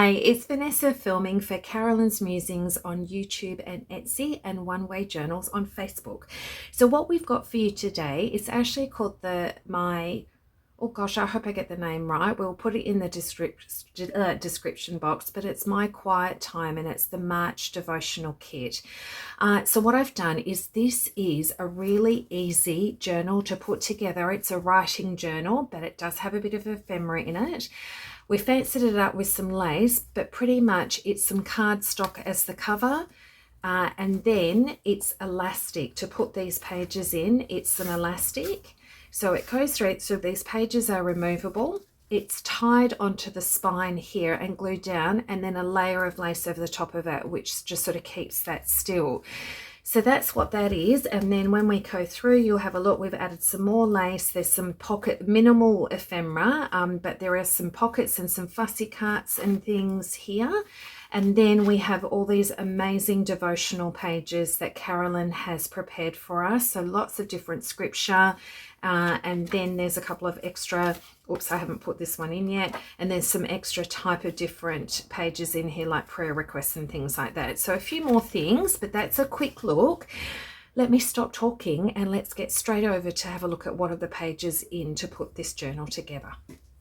Hi, it's Vanessa filming for Carolyn's Musings on YouTube and Etsy and One Way Journals on Facebook. So what we've got for you today is actually called oh gosh, I hope I get the name right. We'll put it in the description box, but it's My Quiet Time and it's the March Devotional Kit. So what I've done is this is a really easy journal to put together. It's a writing journal, but it does have a bit of ephemera in it. We fancied it up with some lace, but pretty much it's some cardstock as the cover. And then it's elastic to put these pages in. It's an elastic. So it goes through, so these pages are removable. It's tied onto the spine here and glued down, and then a layer of lace over the top of it, which just sort of keeps that still. So that's what that is. And then when we go through, you'll have a look, we've added some more lace. There's some minimal ephemera, but there are some pockets and some fussy cuts and things here. And then we have all these amazing devotional pages that Carolyn has prepared for us. So lots of different scripture. And then there's a couple of extra, oops, I haven't put this one in yet. And there's some extra type of different pages in here, like prayer requests and things like that. So a few more things, but that's a quick look. Let me stop talking and let's get straight over to have a look at what are the pages in to put this journal together.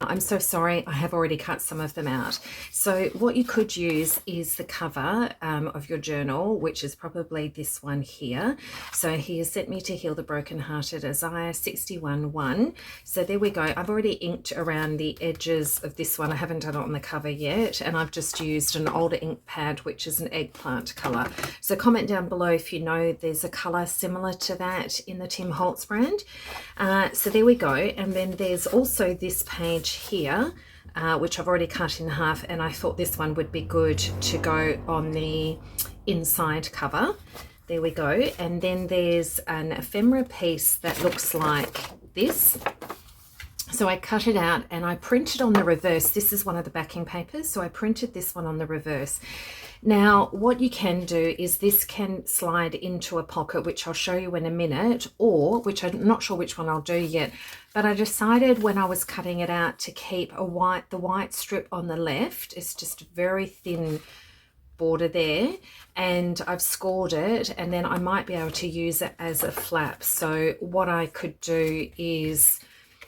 I'm so sorry, I have already cut some of them out. So what you could use is the cover of your journal, which is probably this one here. So he has sent me to heal the brokenhearted, Isaiah 61:1. So there we go. I've already inked around the edges of this one. I haven't done it on the cover yet. And I've just used an older ink pad, which is an eggplant color. So comment down below if you know there's a color similar to that in the Tim Holtz brand. So there we go. And then there's also this page here, which I've already cut in half, and I thought this one would be good to go on the inside cover. There we go. And then there's an ephemera piece that looks like this. So I cut it out and I printed on the reverse. This is one of the backing papers, so I printed this one on the reverse. Now, what you can do is this can slide into a pocket, which I'll show you in a minute, or, which I'm not sure which one I'll do yet, but I decided when I was cutting it out to keep the white strip on the left. It's just a very thin border there, and I've scored it, and then I might be able to use it as a flap. So what I could do is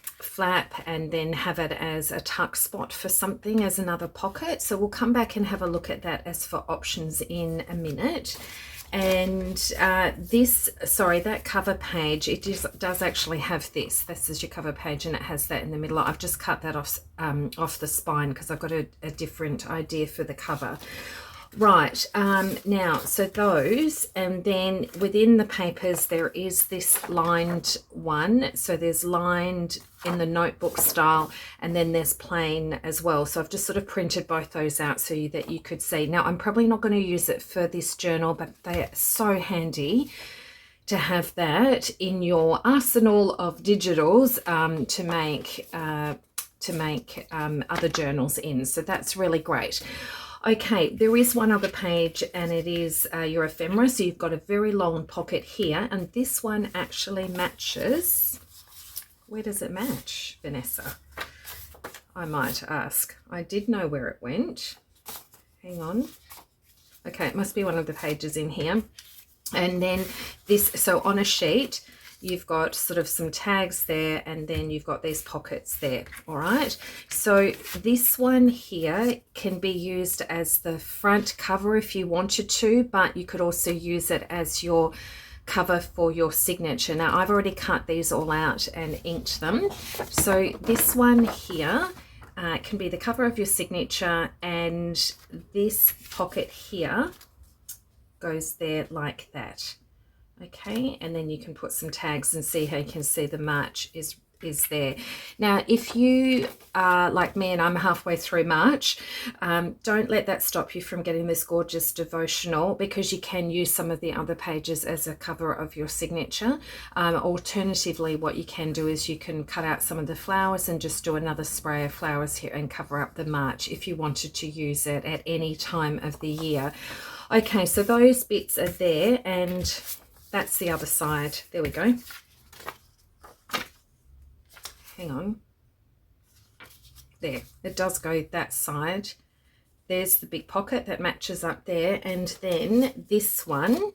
flap and then have it as a tuck spot for something, as another pocket. So we'll come back and have a look at that as for options in a minute. And that cover page, it does actually have this. This is your cover page and it has that in the middle. I've just cut that off the spine because I've got a different idea for the cover. Right, now, so those, and then within the papers, there is this lined one. So there's lined in the notebook style, and then there's plain as well. So I've just sort of printed both those out so that you could see. Now, I'm probably not going to use it for this journal, but they are so handy to have that in your arsenal of digitals to make other journals in. So that's really great. Okay, there is one other page, and it is your ephemera. So you've got a very long pocket here, and this one actually matches. Where does it match, Vanessa? I might ask. I did know where it went. Hang on. Okay, it must be one of the pages in here. And then this, so on a sheet, you've got sort of some tags there, and then you've got these pockets there. All right, so this one here can be used as the front cover if you wanted to, but you could also use it as your cover for your signature. Now, I've already cut these all out and inked them. So this one here can be the cover of your signature, and this pocket here goes there like that. Okay, and then you can put some tags and see how you can see the March is there. Now, if you are like me and I'm halfway through March, don't let that stop you from getting this gorgeous devotional, because you can use some of the other pages as a cover of your signature. Alternatively, what you can do is you can cut out some of the flowers and just do another spray of flowers here and cover up the March if you wanted to use it at any time of the year. Okay, so those bits are there, and that's the other side. There we go. Hang on. There, it does go that side. there's the big pocket that matches up there, and then this one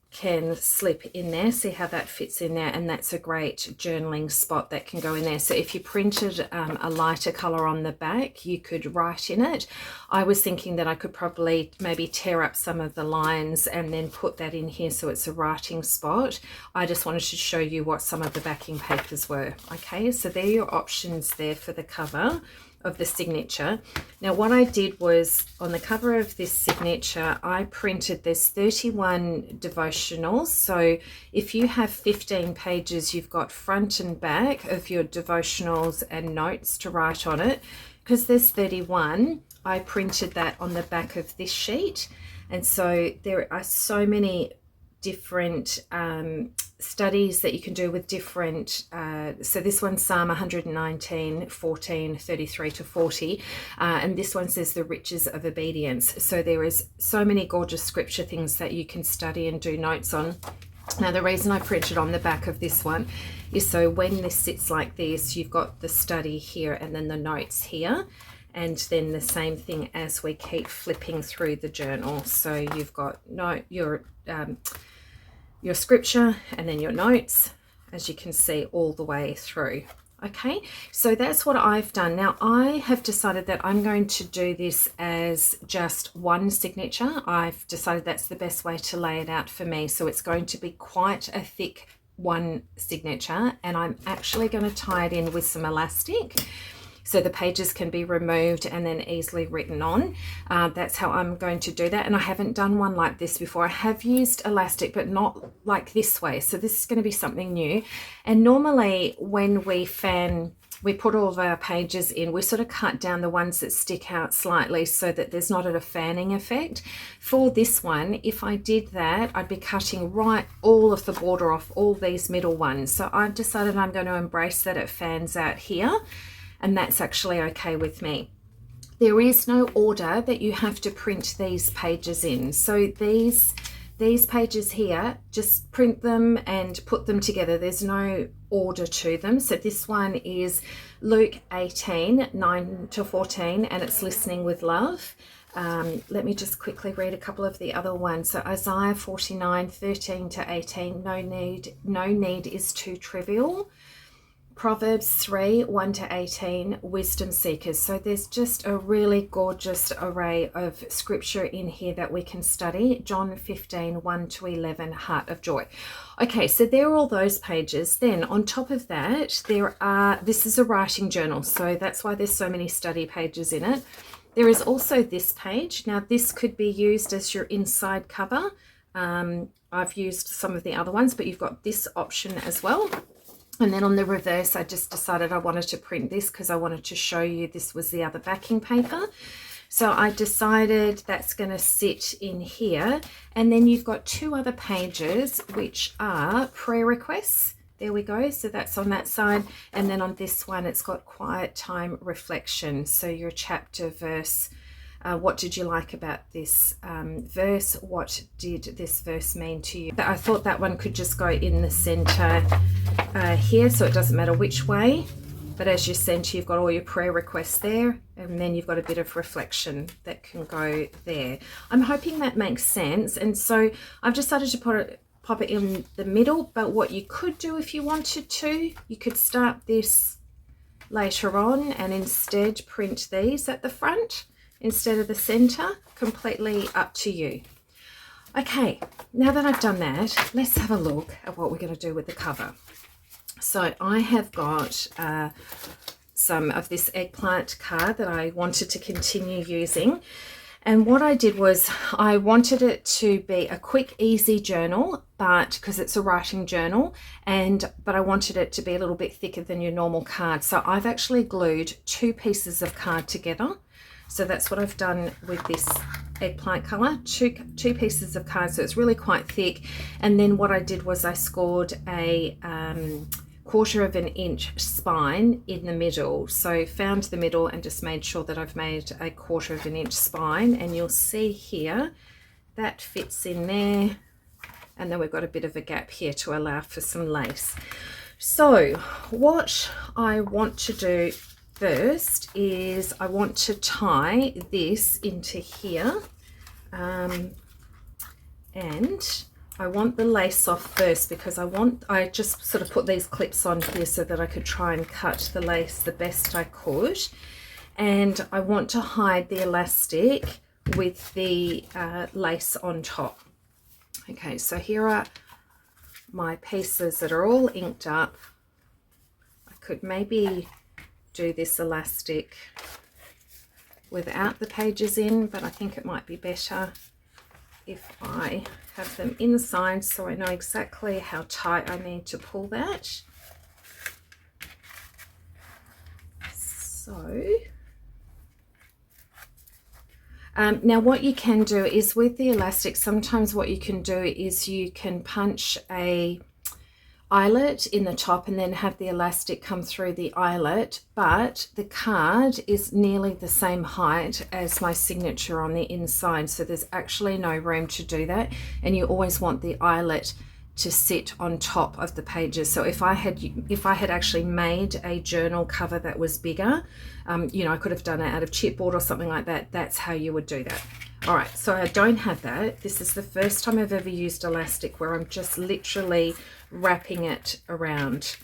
can slip in there. See how that fits in there, and that's a great journaling spot that can go in there. So if you printed a lighter color on the back, you could write in it. I was thinking that I could probably maybe tear up some of the lines and then put that in here so it's a writing spot. I just wanted to show you what some of the backing papers were. Okay, so there are your options there for the cover of the signature. Now what I did was, on the cover of this signature, I printed, there's 31 devotionals. So if you have 15 pages, you've got front and back of your devotionals and notes to write on it. Because there's 31, I printed that on the back of this sheet. And so there are so many different studies that you can do with different, so this one's Psalm 119, 14, 33 to 40, and this one says the riches of obedience. So there is so many gorgeous scripture things that you can study and do notes on. Now the reason I printed on the back of this one is so when this sits like this, you've got the study here and then the notes here. And then the same thing as we keep flipping through the journal. So you've got your scripture and then your notes, as you can see, all the way through. Okay, so that's what I've done. Now I have decided that I'm going to do this as just one signature. I've decided that's the best way to lay it out for me. So it's going to be quite a thick one signature, and I'm actually going to tie it in with some elastic, so the pages can be removed and then easily written on. That's how I'm going to do that. And I haven't done one like this before. I have used elastic, but not like this way. So this is going to be something new. And normally when we put all of our pages in, we sort of cut down the ones that stick out slightly so that there's not a fanning effect. For this one, if I did that, I'd be cutting right all of the border off all these middle ones. So I've decided I'm going to embrace that it fans out here. And that's actually okay with me. There is no order that you have to print these pages in. So these pages here, just print them and put them together. There's no order to them. So this one is Luke 18, 9 to 14, and it's listening with love. Let me just quickly read a couple of the other ones. So Isaiah 49, 13 to 18, no need is too trivial. Proverbs 3, 1 to 18, wisdom seekers. So there's just a really gorgeous array of scripture in here that we can study. John 15, 1 to 11, heart of joy. Okay, so there are all those pages. Then on top of that, this is a writing journal. So that's why there's so many study pages in it. There is also this page. Now this could be used as your inside cover. I've used some of the other ones, but you've got this option as well. And then on the reverse, I just decided I wanted to print this because I wanted to show you this was the other backing paper. So I decided that's going to sit in here. And then you've got two other pages, which are prayer requests. There we go. So that's on that side. And then on this one, it's got quiet time reflection. So your chapter verse. What did you like about this verse? What did this verse mean to you? I thought that one could just go in the center here, so it doesn't matter which way. But as your center, you've got all your prayer requests there, and then you've got a bit of reflection that can go there. I'm hoping that makes sense. And so I've decided to pop it in the middle, but what you could do if you wanted to, you could start this later on and instead print these at the front instead of the center. Completely up to you. Okay, now that I've done that, let's have a look at what we're going to do with the cover. So I have got some of this eggplant card that I wanted to continue using. And what I did was I wanted it to be a quick, easy journal, but because it's a writing journal, but I wanted it to be a little bit thicker than your normal card. So I've actually glued two pieces of card together. So that's what I've done with this eggplant color, two pieces of card, so it's really quite thick. And then what I did was I scored a 1/4 of an inch spine in the middle. So found the middle and just made sure that I've made a 1/4 of an inch spine, and you'll see here that fits in there. And then we've got a bit of a gap here to allow for some lace. So what I want to do first is I want to tie this into here, and I want the lace off first because I just sort of put these clips on here so that I could try and cut the lace the best I could, and I want to hide the elastic with the lace on top. Okay, so here are my pieces that are all inked up. I could maybe do this elastic without the pages in, but I think it might be better if I have them inside so I know exactly how tight I need to pull that. So now what you can do is with the elastic, sometimes what you can do is you can punch a eyelet in the top and then have the elastic come through the eyelet, but the card is nearly the same height as my signature on the inside, so there's actually no room to do that, and you always want the eyelet to sit on top of the pages. So if I had actually made a journal cover that was bigger, you know, I could have done it out of chipboard or something like that. That's how you would do that. All right, so I don't have that. This is the first time I've ever used elastic where I'm just literally wrapping it around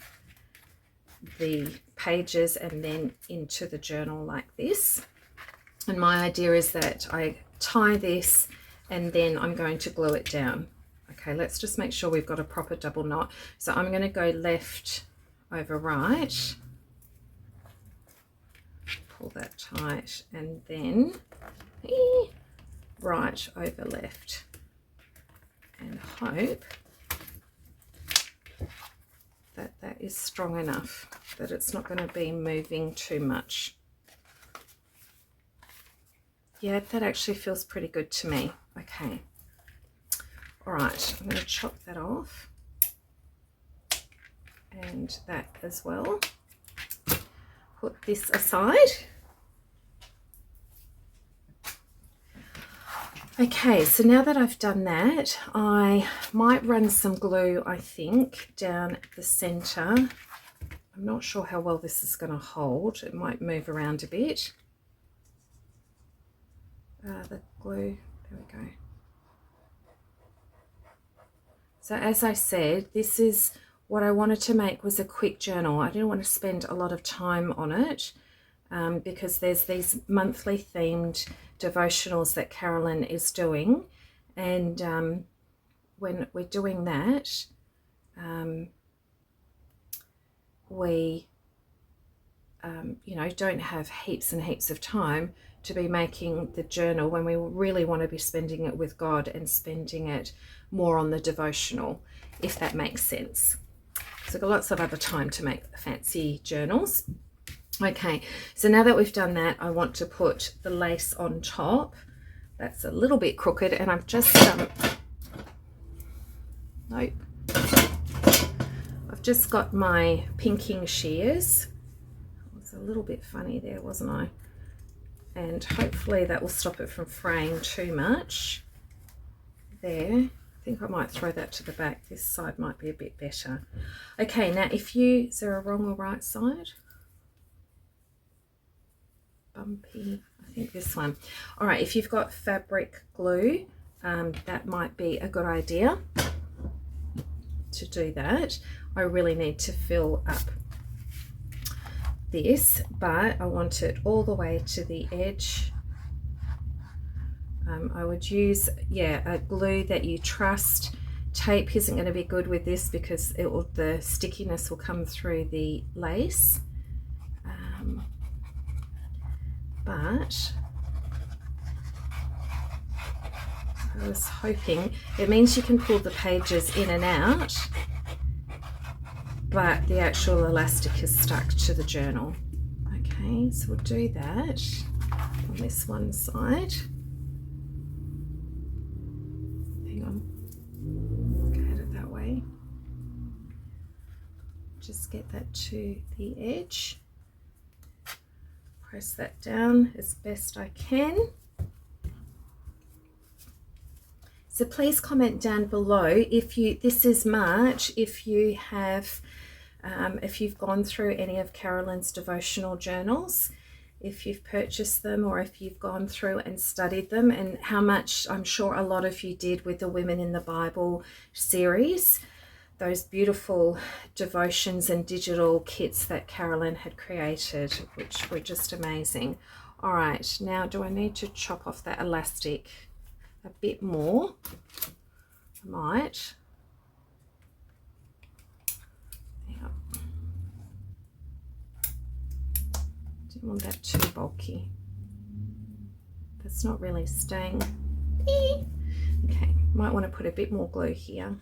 the pages and then into the journal like this. And my idea is that I tie this and then I'm going to glue it down. Okay, let's just make sure we've got a proper double knot. So I'm going to go left over right, pull that tight, and then right over left, and hope that that is strong enough that it's not going to be moving too much. Yeah, that actually feels pretty good to me. Okay. All right, I'm going to chop that off, and that as well. Put this aside. Okay, so now that I've done that, I might run some glue, I think, down the center. I'm not sure how well this is going to hold. It might move around a bit. The glue, there we go. So as I said, this is what I wanted to make was a quick journal. I didn't want to spend a lot of time on it because there's these monthly themed devotionals that Carolyn is doing, and when we're doing that, we you know, don't have heaps and heaps of time to be making the journal when we really want to be spending it with God and spending it more on the devotional, if that makes sense. So I've got lots of other time to make fancy journals. Okay, so now that we've done that, I want to put the lace on top. That's a little bit crooked, and I've just nope. I've just got my pinking shears. I was a little bit funny there, wasn't I? And hopefully that will stop it from fraying too much. There. I think I might throw that to the back. This side might be a bit better. Okay, now is there a wrong or right side? Bumpy, I think this one. All right, if you've got fabric glue, that might be a good idea to do that. I really need to fill up this, but I want it all the way to the edge. I would use, a glue that you trust. Tape isn't going to be good with this because the stickiness will come through the lace. But I was hoping, it means you can pull the pages in and out, but the actual elastic is stuck to the journal. Okay, so we'll do that on this one side. Hang on, go at it that way. Just get that to the edge. Press that down as best I can. So please comment down below if this is March, if you have If you've gone through any of Carolyn's devotional journals, if you've purchased them or if you've gone through and studied them, and how much I'm sure a lot of you did with the Women in the Bible series, those beautiful devotions and digital kits that Carolyn had created, which were just amazing. All right, now do I need to chop off that elastic a bit more? I might. Yeah. Didn't want that too bulky. That's not really staying. Okay, might want to put a bit more glue here.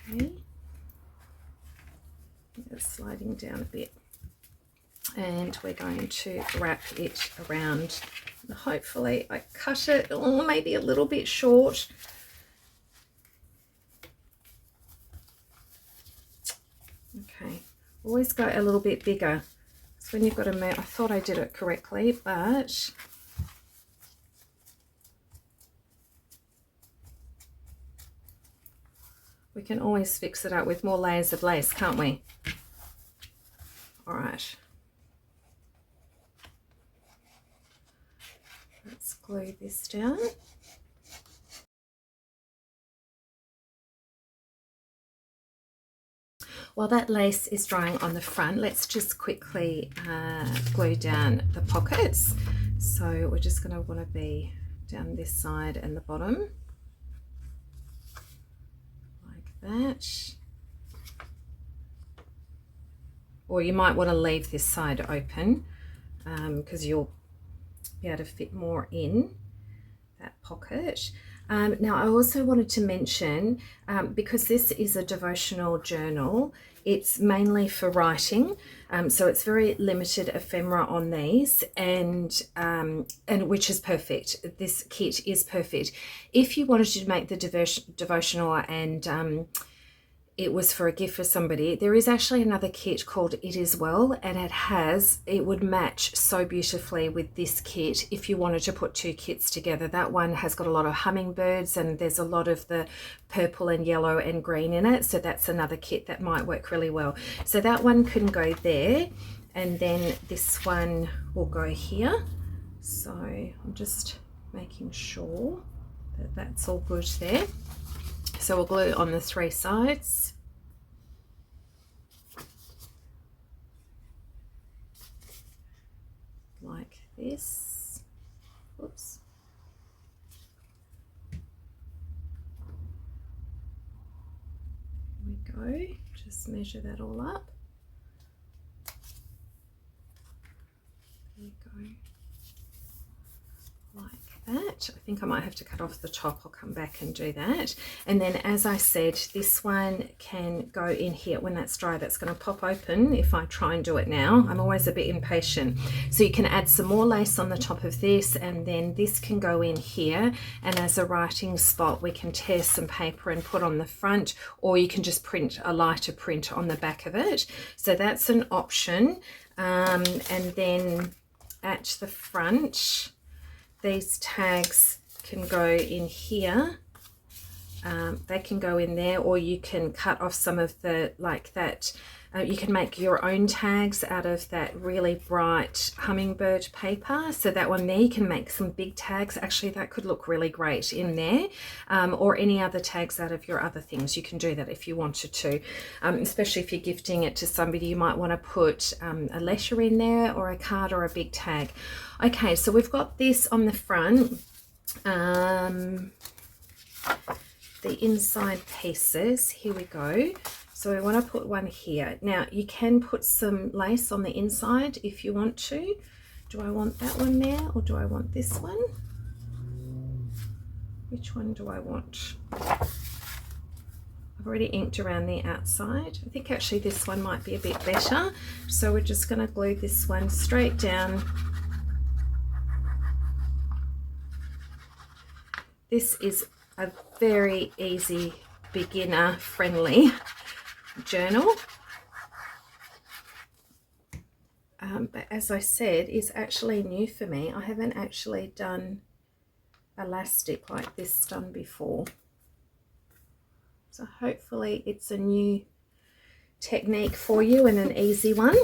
Okay, it's sliding down a bit, and we're going to wrap it around. Hopefully I cut it maybe a little bit short. Okay, always go a little bit bigger. So when you've got I thought I did it correctly, but we can always fix it up with more layers of lace, can't we? All right. Let's glue this down. While that lace is drying on the front, let's just quickly glue down the pockets. So we're just going to want to be down this side and the bottom, like that. Or you might want to leave this side open because you'll be able to fit more in that pocket. Now I also wanted to mention, because this is a devotional journal, it's mainly for writing, so it's very limited ephemera on these, and which is perfect. This kit is perfect. If you wanted to make the devotional and it was for a gift for somebody, there is actually another kit called It Is Well, and it would match so beautifully with this kit if you wanted to put two kits together. That one has got a lot of hummingbirds and there's a lot of the purple and yellow and green in it, so that's another kit that might work really well. So that one can go there, and then this one will go here. So I'm just making sure that that's all good there. So we'll glue on the three sides. Like this. Oops. Here we go. Just measure that all up. There you go. Like that. I think I might have to cut off the top. I'll come back and do that. And then, as I said, this one can go in here. When that's dry, that's going to pop open if I try and do it now. I'm always a bit impatient. So you can add some more lace on the top of this, and then this can go in here, and as a writing spot we can tear some paper and put on the front, or you can just print a lighter print on the back of it. So that's an option. And then at the front, these tags can go in here. They can go in there, or you can cut off some of the, like that. You can make your own tags out of that really bright hummingbird paper. So that one there, you can make some big tags. Actually, that could look really great in there. Or any other tags out of your other things. You can do that if you wanted to. Especially if you're gifting it to somebody, you might want to put a letter in there, or a card, or a big tag. Okay, so we've got this on the front. The inside pieces, here we go. So we want to put one here. Now you can put some lace on the inside if you want to. Do I want that one there, or do I want this one? Which one do I want? I've already inked around the outside. I think actually this one might be a bit better. So we're just going to glue this one straight down. This is a very easy, beginner friendly journal. But as I said, it's actually new for me. I haven't actually done elastic like this done before. So hopefully it's a new technique for you and an easy one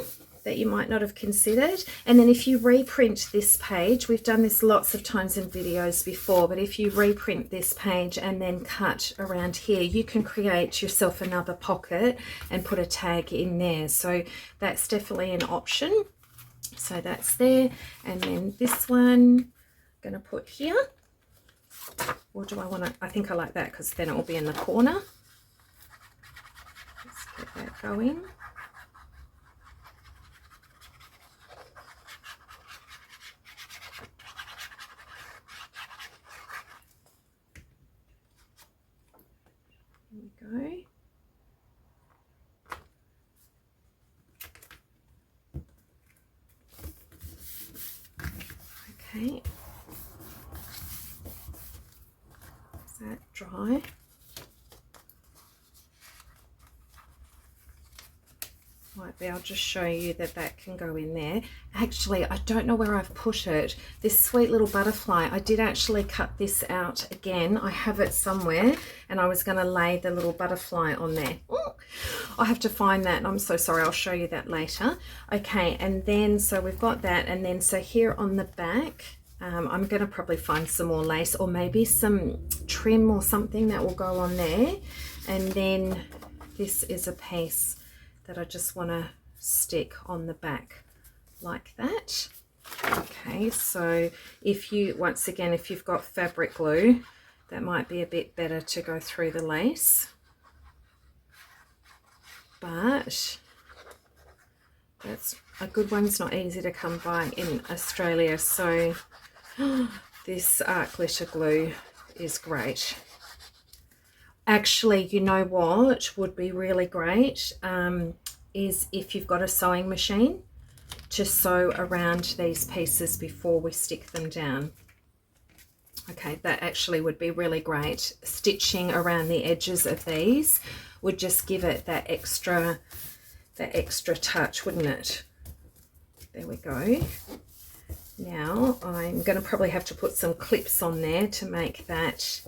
that you might not have considered. And then if you reprint this page, we've done this lots of times in videos before, but if you reprint this page and then cut around here, you can create yourself another pocket and put a tag in there. So that's definitely an option. So that's there. And then this one I'm going to put here. Or do I want to, I think I like that because then it will be in the corner. Let's get that going. There we go. Okay. Is that dry? Might be, I'll just show you that that can go in there. Actually, I don't know where I've put it. This sweet little butterfly, I did actually cut this out again. I have it somewhere and I was going to lay the little butterfly on there. Ooh, I have to find that and I'm so sorry. I'll show you that later. Okay, and then so we've got that, and then so here on the back, I'm going to probably find some more lace or maybe some trim or something that will go on there. And then this is a piece that I just want to stick on the back like that. Okay, so if you, once again, if you've got fabric glue, that might be a bit better to go through the lace. But that's a good one's not easy to come by in Australia. So this art glitter glue is great. Actually, you know what would be really great is if you've got a sewing machine to sew around these pieces before we stick them down. Okay, that actually would be really great. Stitching around the edges of these would just give it that extra touch, wouldn't it? There we go. Now I'm going to probably have to put some clips on there to make that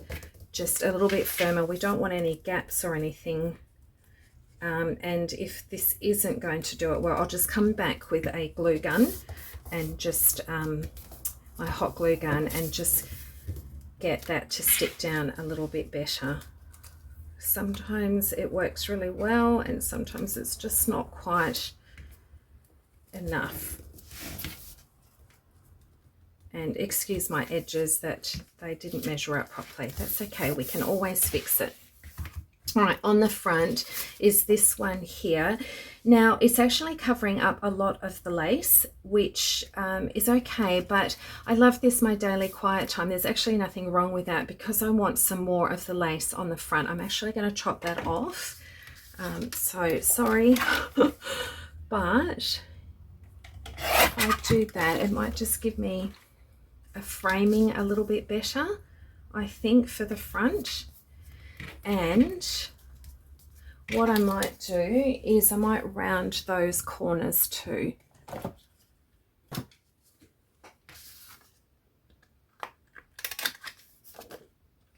just a little bit firmer. We don't want any gaps or anything. And if this isn't going to do it well, I'll just come back with a glue gun and just my hot glue gun and just get that to stick down a little bit better. Sometimes it works really well and sometimes it's just not quite enough. And excuse my edges that they didn't measure up properly. That's okay, we can always fix it. All right, on the front is this one here. Now it's actually covering up a lot of the lace, which is okay, but I love this my daily quiet time. There's actually nothing wrong with that because I want some more of the lace on the front. I'm actually going to chop that off. So sorry, but if I do that, it might just give me a framing a little bit better, I think, for the front. And what I might do is I might round those corners too.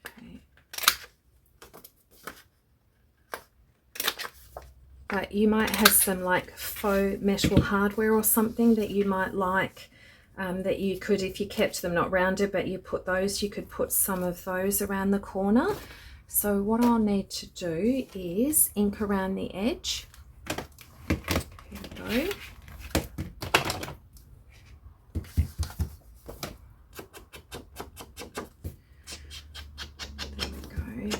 Okay. But you might have some like faux metal hardware or something that you might like. That you could, if you kept them not rounded, but you put those, you could put some of those around the corner. So what I'll need to do is ink around the edge. Here we go. There we go.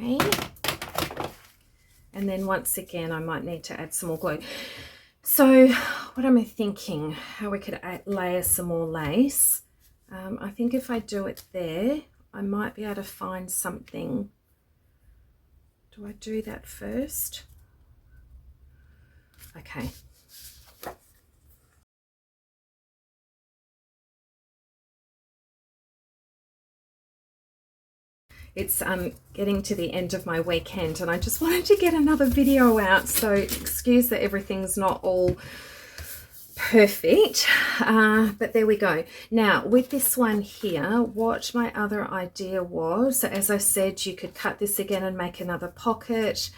Okay, and then once again I might need to add some more glue. So what am I thinking, how we could layer some more lace? I think if I do it there, I might be able to find something. Do I do that first? Okay. It's getting to the end of my weekend and I just wanted to get another video out, so excuse that everything's not all perfect, but there we go. Now with this one here, what my other idea was, so as I said, you could cut this again and make another pocket.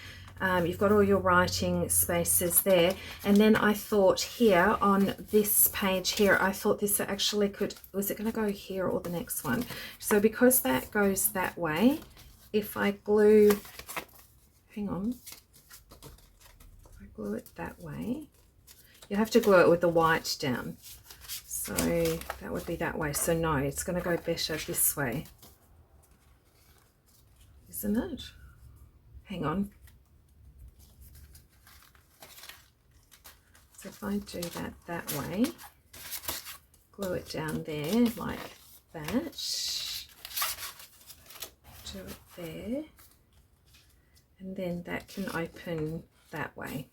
You've got all your writing spaces there, and then I thought here on this page here, I thought this actually could, was it going to go here or the next one? So because that goes that way, if I glue, hang on, if I glue it that way, you have to glue it with the white down, so that would be that way. So no, it's going to go better this way, isn't it? Hang on. So if I do that way, glue it down there like that, do it there, and then that can open that way.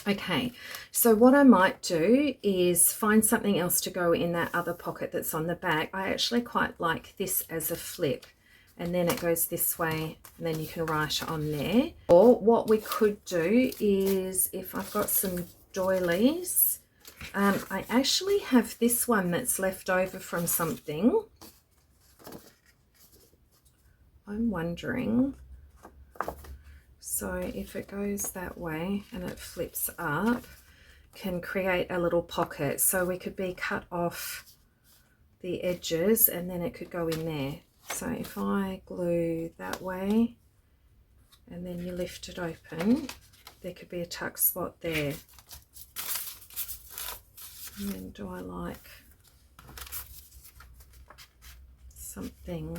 Okay, so what I might do is find something else to go in that other pocket that's on the back. I actually quite like this as a flip, and then it goes this way, and then you can write on there. Or what we could do is, if I've got some doilies, I actually have this one that's left over from something. I'm wondering, so if it goes that way and it flips up, can create a little pocket, so we could be cut off the edges and then it could go in there. So if I glue that way and then you lift it open, there could be a tuck spot there. And then do I like something?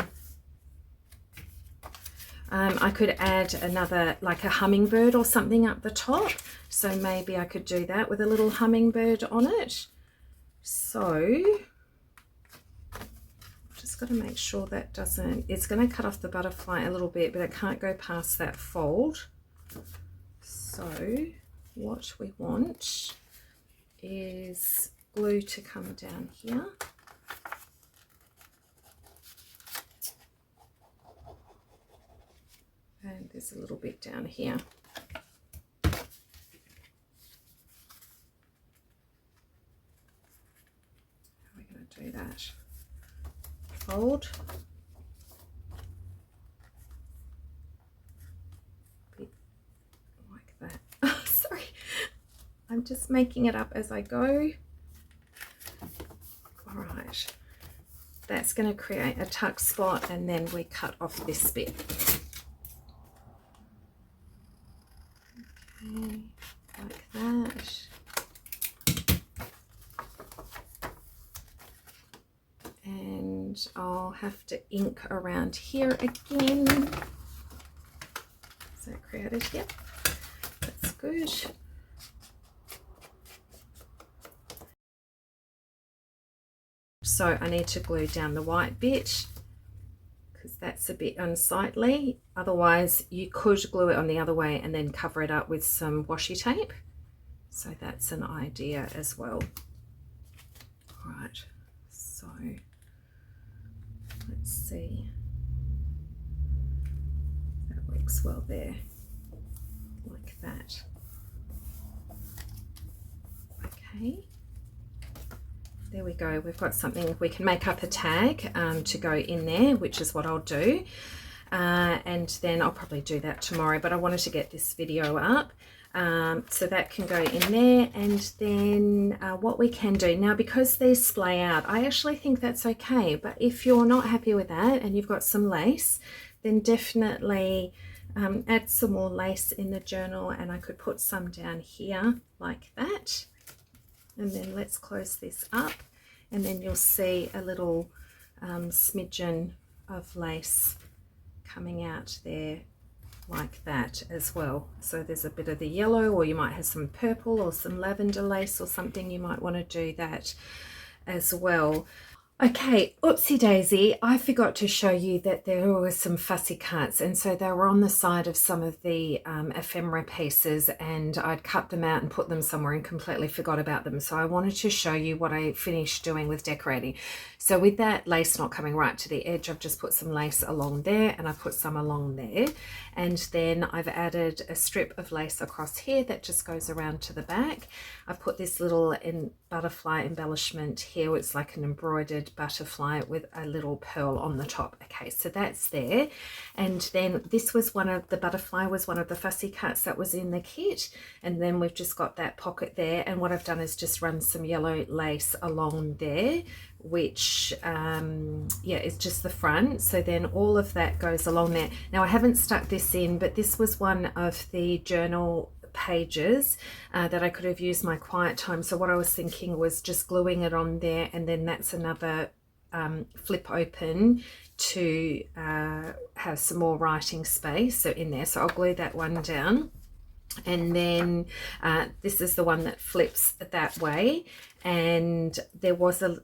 I could add another, like a hummingbird or something up the top. So maybe I could do that with a little hummingbird on it. So just got to make sure that doesn't, it's going to cut off the butterfly a little bit, but it can't go past that fold. So what we want is glue to come down here. And there's a little bit down here. How are we going to do that? Fold. Bit like that. Oh, sorry. I'm just making it up as I go. All right. That's going to create a tuck spot, and then we cut off this bit. Okay, like that. And I'll have to ink around here again. Is that created? Yep, that's good. So I need to glue down the white bit because that's a bit unsightly. Otherwise you could glue it on the other way and then cover it up with some washi tape. So that's an idea as well. All right, so let's see. That works well there, like that. Okay. There we go, we've got something, we can make up a tag to go in there, which is what I'll do. And then I'll probably do that tomorrow, but I wanted to get this video up. So that can go in there. And then what we can do now, because these splay out, I actually think that's okay. But if you're not happy with that and you've got some lace, then definitely add some more lace in the journal, and I could put some down here like that. And then let's close this up, and then you'll see a little smidgen of lace coming out there like that as well. So there's a bit of the yellow, or you might have some purple or some lavender lace or something. You might want to do that as well. Okay, oopsie daisy, I forgot to show you that there were some fussy cuts, and so they were on the side of some of the ephemera pieces, and I'd cut them out and put them somewhere and completely forgot about them. So I wanted to show you what I finished doing with decorating. So with that lace not coming right to the edge, I've just put some lace along there, and I put some along there, and then I've added a strip of lace across here that just goes around to the back. I put this little butterfly embellishment here. It's like an embroidered butterfly with a little pearl on the top. Okay, so that's there. And then this was the butterfly was one of the fussy cuts that was in the kit. And then we've just got that pocket there. And what I've done is just run some yellow lace along there, which yeah, is just the front. So then all of that goes along there. Now I haven't stuck this in, but this was one of the journal pages that I could have used my quiet time. So what I was thinking was just gluing it on there, and then that's another flip open to have some more writing space so in there. So I'll glue that one down. And then this is the one that flips that way, and there was a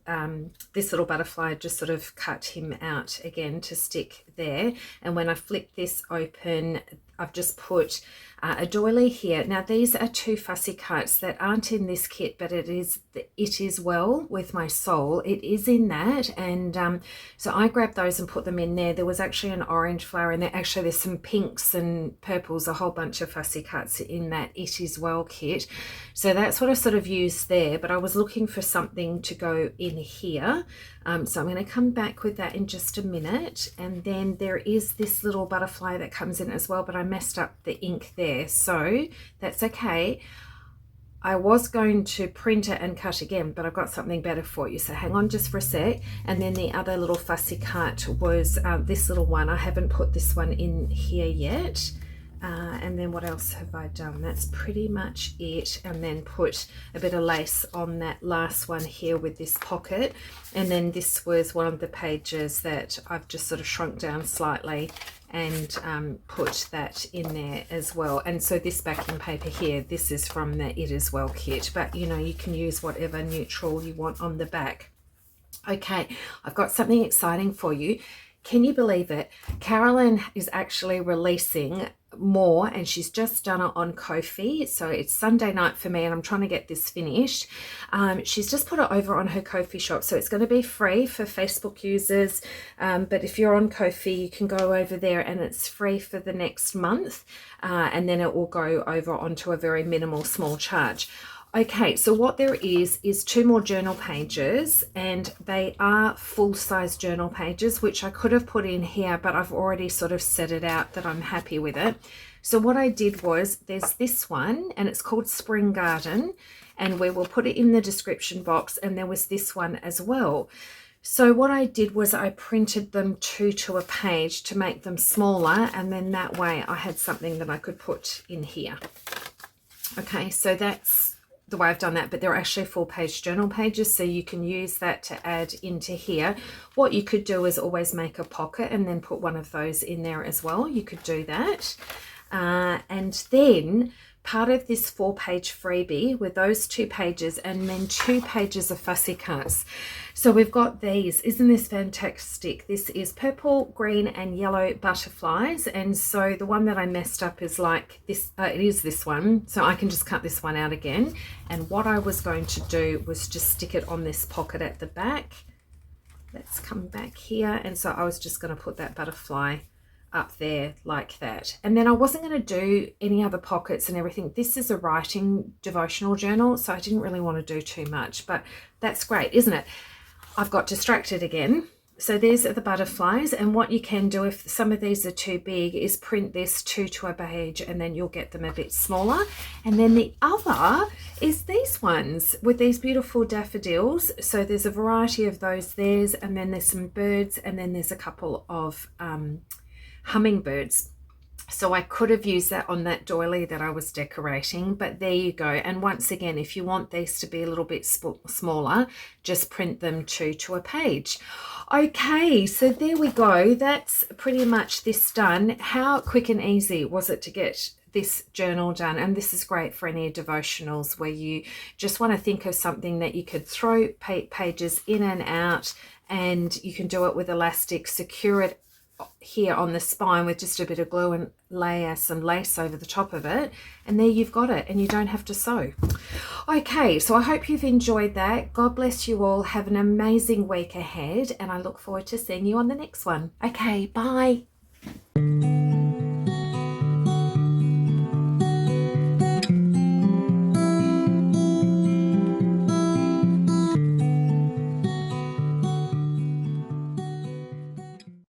this little butterfly, just sort of cut him out again to stick there. And when I flip this open, I've just put a doily here. Now these are two fussy cuts that aren't in this kit, but it is well with my soul. It is in that, and so I grabbed those and put them in there. There was actually an orange flower in there. Actually, there's some pinks and purples, a whole bunch of fussy cuts in that It Is Well kit. So that's what I sort of used there, but I was looking for something to go in here. So I'm going to come back with that in just a minute. And then there is this little butterfly that comes in as well, but I messed up the ink there, so that's okay. I was going to print it and cut again, but I've got something better for you. So hang on just for a sec. And then the other little fussy cut was this little one. I haven't put this one in here yet. And then what else have I done? That's pretty much it. And then put a bit of lace on that last one here with this pocket. And then this was one of the pages that I've just sort of shrunk down slightly and put that in there as well. And so this backing paper here, this is from the It Is Well kit, but you know, you can use whatever neutral you want on the back. Okay, I've got something exciting for you. Can you believe it? Carolyn is actually releasing more, and she's just done it on Ko-fi. So it's Sunday night for me, and I'm trying to get this finished. She's just put it over on her Ko-fi shop, so it's going to be free for Facebook users. But if you're on Ko-fi, you can go over there, and it's free for the next month, and then it will go over onto a very minimal small charge. Okay, so what there is two more journal pages, and they are full-size journal pages, which I could have put in here, but I've already sort of set it out that I'm happy with it. So what I did was, there's this one, and it's called Spring Garden, and we will put it in the description box, and there was this one as well. So what I did was I printed them two to a page to make them smaller, and then that way I had something that I could put in here. Okay, so that's the way I've done that, but they're actually full-page journal pages, so you can use that to add into here. What you could do is always make a pocket and then put one of those in there as well. You could do that. And then part of this 4-page freebie with those 2 pages, and then 2 pages of fussy cuts. So we've got these. Isn't this fantastic? This is purple, green, and yellow butterflies. And so the one that I messed up is like this. It is this one. So I can just cut this one out again. And what I was going to do was just stick it on this pocket at the back. Let's come back here. And so I was just going to put that butterfly up there like that. And then I wasn't going to do any other pockets and everything. This is a writing devotional journal, so I didn't really want to do too much, but that's great, isn't it? I've got distracted again. So these are the butterflies, and what you can do if some of these are too big is print this 2 to a page, and then you'll get them a bit smaller. And then the other is these ones with these beautiful daffodils. So there's a variety of those. And then there's some birds, and then there's a couple of hummingbirds. So I could have used that on that doily that I was decorating, but there you go. And once again, if you want these to be a little bit smaller, just print them 2 to a page. Okay, so there we go. That's pretty much this done. How quick and easy was it to get this journal done? And this is great for any devotionals where you just want to think of something that you could throw pages in and out and you can do it with elastic, secure it here on the spine with just a bit of glue and layer some lace over the top of it, and there you've got it, and you don't have to sew. Okay, so I hope you've enjoyed that. God bless you all. Have an amazing week ahead, and I look forward to seeing you on the next one. Okay, bye.